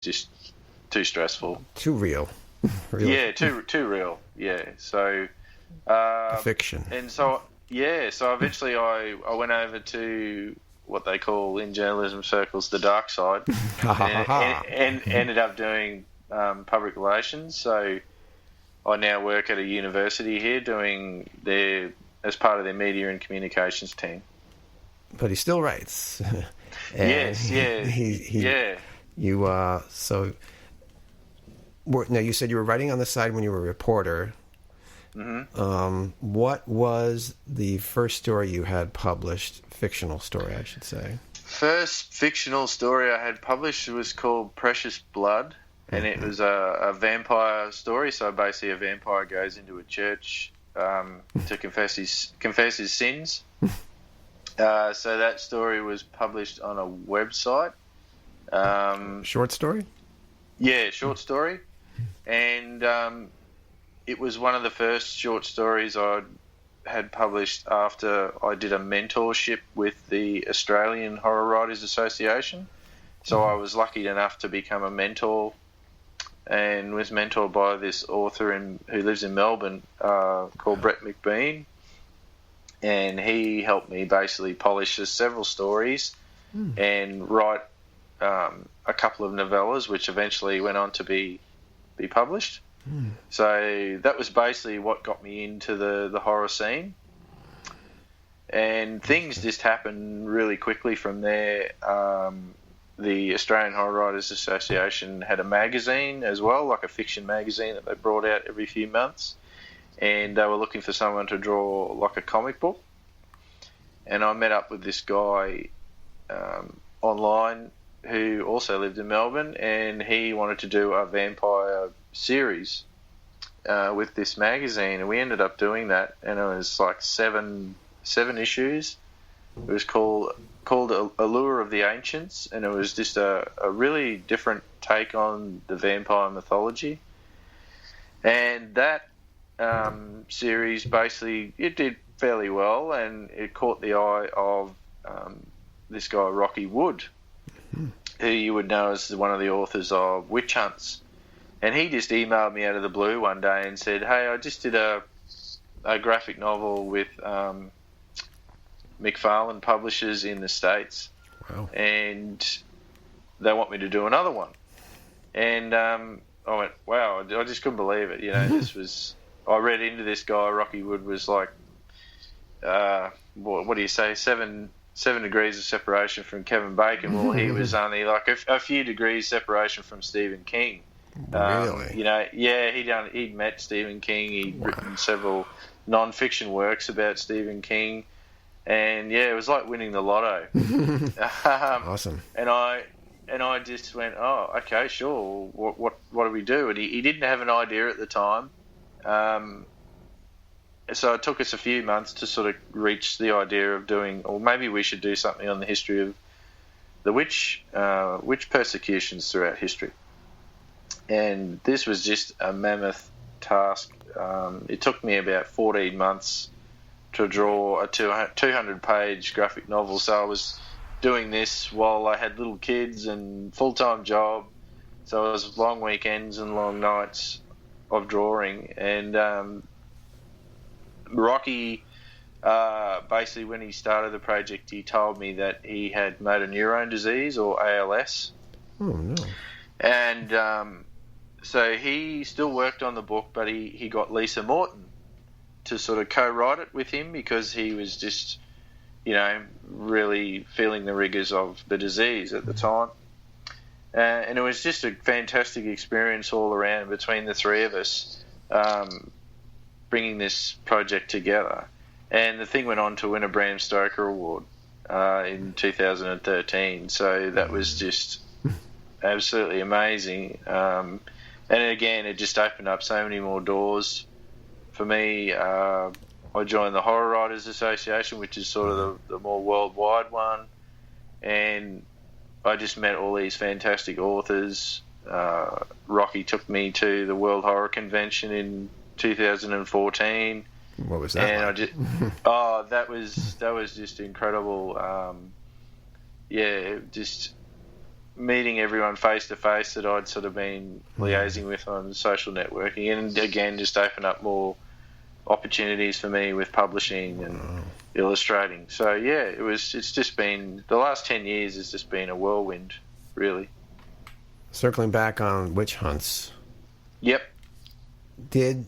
just too stressful. Too real. Really? Yeah, too real. Yeah. So fiction. And so so eventually I went over to what they call in journalism circles the dark side, and ended up doing public relations. So I now work at a university here doing as part of their media and communications team. But he still writes. Yes, yeah. Yeah. Now you said you were writing on the side when you were a reporter. Mm-hmm. What was the first story you had published? Fictional story, I should say. First fictional story I had published was called Precious Blood, and it was a vampire story. So basically, a vampire goes into a church to confess his sins. So that story was published on a website. Short story? Yeah, short story. And it was one of the first short stories I had published after I did a mentorship with the Australian Horror Writers Association. So I was lucky enough to become a mentor, and was mentored by this author who lives in Melbourne called Brett McBean. And he helped me basically polish several stories and write a couple of novellas, which eventually went on to be published. So that was basically what got me into the horror scene. And things just happened really quickly from there. The Australian Horror Writers Association had a magazine as well, like a fiction magazine that they brought out every few months. And they were looking for someone to draw like a comic book. And I met up with this guy online who also lived in Melbourne, and he wanted to do a vampire series with this magazine, and we ended up doing that, and it was like seven issues. It was called Allure of the Ancients, and it was just a really different take on the vampire mythology. And that series basically, it did fairly well, and it caught the eye of this guy Rocky Wood, who you would know as one of the authors of Witch Hunts. And he just emailed me out of the blue one day and said, "Hey, I just did a graphic novel with McFarlane Publishers in the States, and they want me to do another one." And I went, "Wow!" I just couldn't believe it. You know, this was. I read into this guy. Rocky Wood was like, what do you say? Seven degrees of separation from Kevin Bacon. Well, he was only like a few degrees separation from Stephen King. Really? You know, yeah, he'd met Stephen King. He'd written several non-fiction works about Stephen King, and yeah, it was like winning the lotto. Awesome. And I just went, "Oh, okay, sure. What do we do?" And he didn't have an idea at the time. So it took us a few months to sort of reach the idea of doing, or maybe we should do something on the history of the witch persecutions throughout history. And this was just a mammoth task. It took me about 14 months to draw a 200-page graphic novel. So I was doing this while I had little kids and full-time job. So it was long weekends and long nights of drawing. And Rocky, basically when he started the project, he told me that he had motor neurone disease, or ALS. Oh, no. And so he still worked on the book, but he got Lisa Morton to sort of co-write it with him, because he was just, you know, really feeling the rigours of the disease at the time. And it was just a fantastic experience all around between the three of us, bringing this project together. And the thing went on to win a Bram Stoker Award in 2013. So that was just absolutely amazing. And again, it just opened up so many more doors for me. I joined the Horror Writers Association, which is sort of the more worldwide one. And I just met all these fantastic authors. Rocky took me to the World Horror Convention in 2014. What was that? And like? that was just incredible. meeting everyone face to face that I'd sort of been liaising with on social networking, and again just opened up more opportunities for me with publishing and illustrating. So yeah, it's just been, the last 10 years has just been a whirlwind, really. Circling back on witch hunts. Yep. Did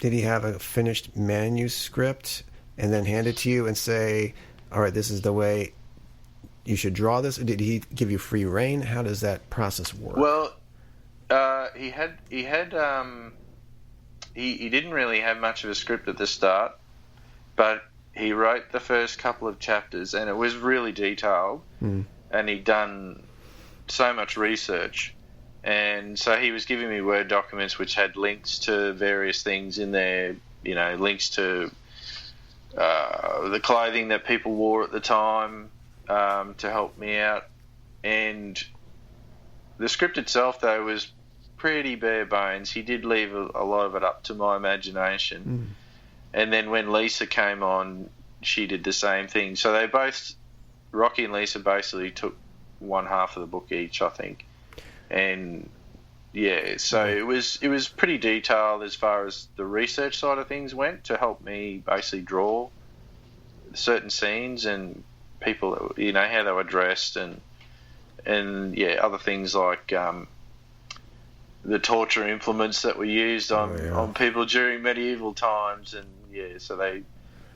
he have a finished manuscript and then hand it to you and say, all right, this is the way you should draw this? Or did he give you free rein? How does that process work? Well, he didn't really have much of a script at the start, but he wrote the first couple of chapters, and it was really detailed, and he'd done so much research, and so he was giving me Word documents which had links to various things in there, links to the clothing that people wore at the time, to help me out. And the script itself, though, was pretty bare bones. He did leave a lot of it up to my imagination. And then when Lisa came on, she did the same thing. So they both, Rocky and Lisa, basically took one half of the book each, I think. And yeah, so it was pretty detailed as far as the research side of things went, to help me basically draw certain scenes and people, how they were dressed, and other things like the torture implements that were used on people during medieval times, and so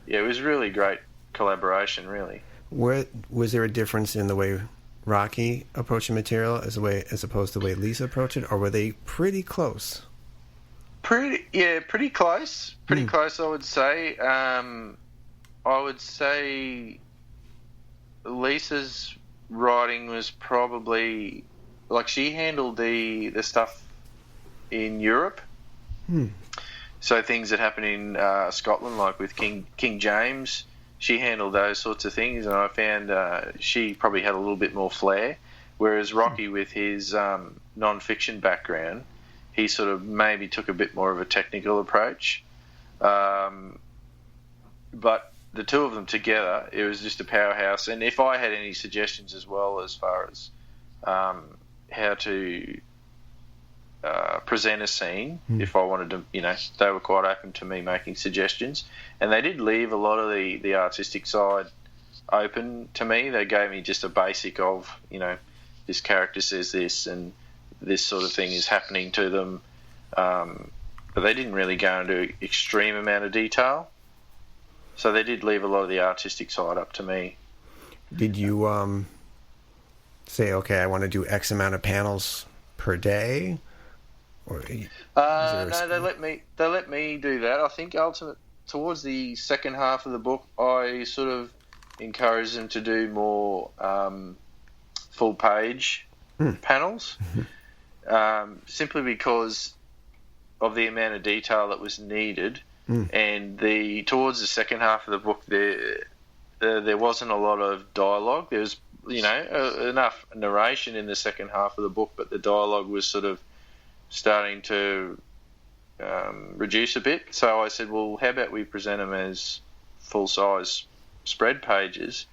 it was really great collaboration, really. Was there a difference in the way Rocky approached the material as opposed to the way Lisa approached it, or were they pretty close? Pretty close. Pretty close, I would say. I would say Lisa's writing was probably, like, she handled the stuff in Europe. So things that happen in Scotland, like with King James, she handled those sorts of things, and I found she probably had a little bit more flair. Whereas Rocky, with his non-fiction background, he sort of maybe took a bit more of a technical approach. But the two of them together, it was just a powerhouse. And if I had any suggestions as well, as far as how to present a scene, if I wanted to, they were quite open to me making suggestions, and they did leave a lot of the artistic side open to me. They gave me just a basic of, this character says this and this sort of thing is happening to them, but they didn't really go into extreme amount of detail, so they did leave a lot of the artistic side up to me. Did you say, okay, I want to do X amount of panels per day? Or no, they let me do that. I think towards the second half of the book, I sort of encouraged them to do more full page panels, simply because of the amount of detail that was needed. And towards the second half of the book, there wasn't a lot of dialogue. There was enough narration in the second half of the book, but the dialogue was sort of starting to reduce a bit. So I said, well, how about we present them as full-size spread pages,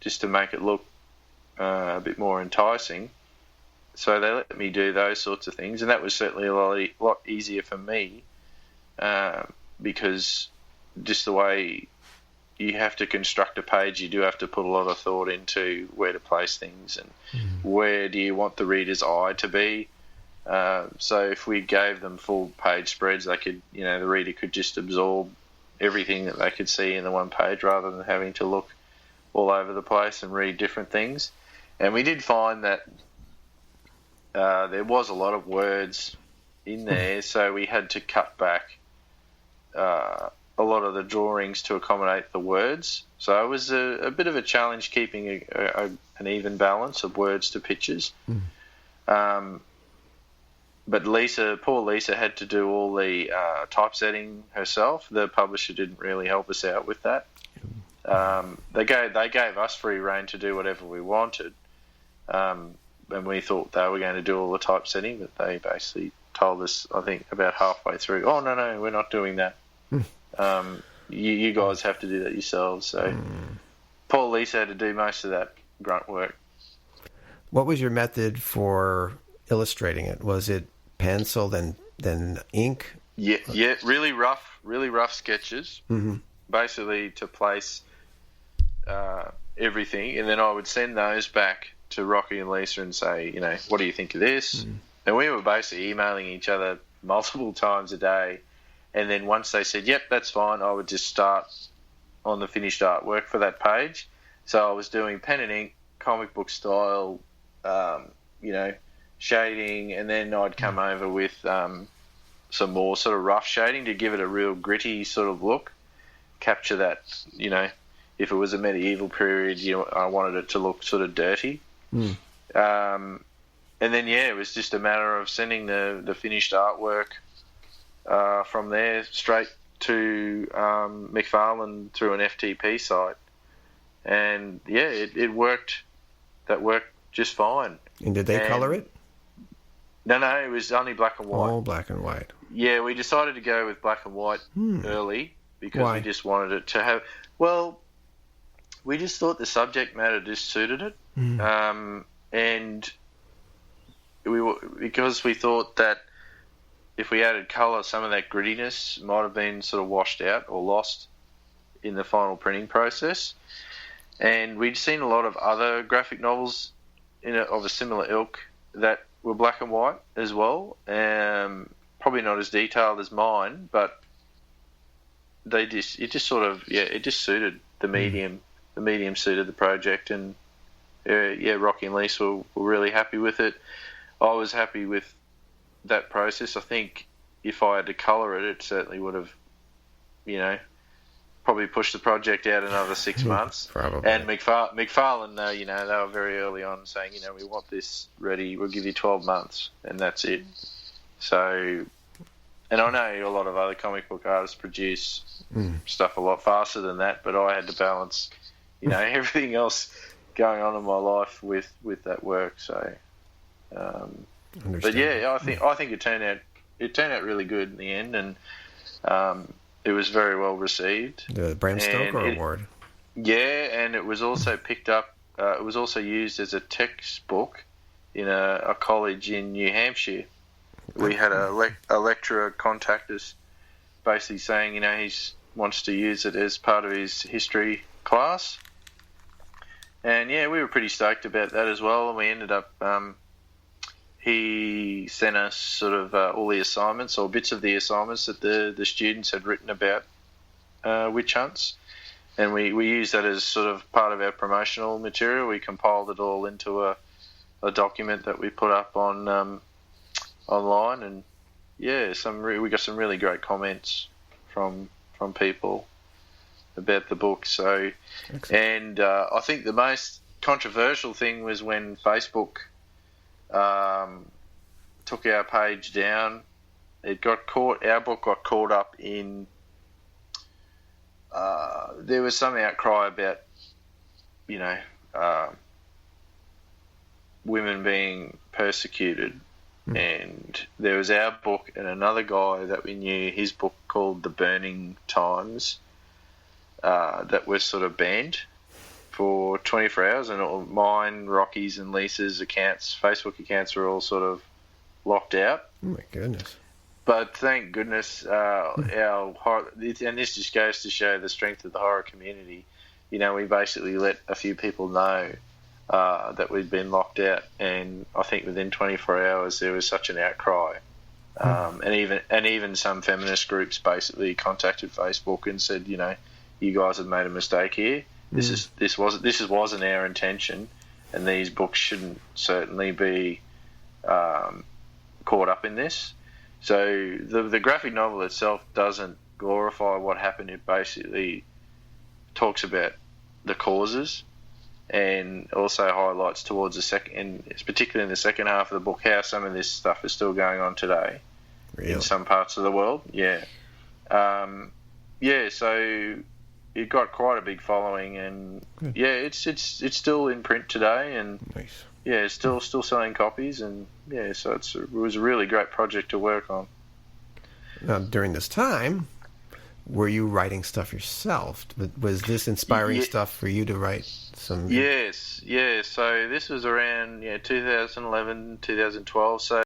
just to make it look a bit more enticing. So they let me do those sorts of things, and that was certainly a lot easier for me, because just the way you have to construct a page, you do have to put a lot of thought into where to place things and where do you want the reader's eye to be. So if we gave them full page spreads, they could, the reader could just absorb everything that they could see in the one page, rather than having to look all over the place and read different things. And we did find that there was a lot of words in there, so we had to cut back a lot of the drawings to accommodate the words. So it was a bit of a challenge keeping an even balance of words to pictures. But poor Lisa had to do all the typesetting herself. The publisher didn't really help us out with that. They gave us free rein to do whatever we wanted, and we thought they were going to do all the typesetting, but they basically told us, I think about halfway through, oh no, we're not doing that. You guys have to do that yourselves. So poor Lisa had to do most of that grunt work. What was your method for illustrating it? Was it pencil, then ink? Yeah, really rough sketches, basically to place everything, and then I would send those back to Rocky and Lisa and say, what do you think of this? And we were basically emailing each other multiple times a day, and then once they said, yep, that's fine, I would just start on the finished artwork for that page. So I was doing pen and ink, comic book style, shading, and then I'd come over with some more sort of rough shading to give it a real gritty sort of look, capture that, if it was a medieval period, I wanted it to look sort of dirty. And then, it was just a matter of sending the finished artwork from there straight to McFarlane through an FTP site. And, it worked. That worked just fine. And did they color it? No, it was only black and white. All black and white. Yeah, we decided to go with black and white early because Why? we just wanted it to have... Well, we just thought the subject matter just suited it. And because we thought that if we added colour, some of that grittiness might have been sort of washed out or lost in the final printing process. And we'd seen a lot of other graphic novels of a similar ilk that were black and white as well. Probably not as detailed as mine, but it just suited the medium. The medium suited the project, and Rocky and Lisa were really happy with it. I was happy with that process. I think if I had to colour it, it certainly would have, probably pushed the project out another 6 months. Probably. And McFarlane, they were very early on saying, we want this ready. We'll give you 12 months, and that's it. So, and I know a lot of other comic book artists produce stuff a lot faster than that, but I had to balance, everything else going on in my life with that work. So, but I think it turned out really good in the end, and it was very well received. The Bram Stoker Award. Yeah, and it was also picked up. It was also used as a textbook in a college in New Hampshire. We had a lecturer contact us, basically saying, he wants to use it as part of his history class. And we were pretty stoked about that as well. And we ended up, he sent us sort of all the assignments or bits of the assignments that the students had written about witch hunts. And we used that as sort of part of our promotional material. We compiled it all into a document that we put up on online, and we got some really great comments from people about the book. So, and I think the most controversial thing was when Facebook took our page down. Our book got caught up in. There was some outcry about, women being persecuted. And there was our book and another guy that we knew, his book called The Burning Times, that was sort of banned for 24 hours. And all mine, Rocky's and Lisa's Facebook accounts were all sort of locked out. Oh, my goodness. But thank goodness, our horror, and this just goes to show the strength of the horror community. We basically let a few people know that we'd been locked out, and I think within 24 hours there was such an outcry, and even some feminist groups basically contacted Facebook and said, you guys have made a mistake here. This wasn't our intention, and these books shouldn't certainly be caught up in this. So the graphic novel itself doesn't glorify what happened. It basically talks about the causes, and also highlights towards the second, and it's particularly in the second half of the book, how some of this stuff is still going on today in some parts of the world. So it got quite a big following, and it's still in print today, and nice. It's still selling copies, and so it was a really great project to work on. Now, during this time, were you writing stuff yourself? Was this inspiring stuff for you to write some? Yes, yeah. So this was around 2011, 2012. So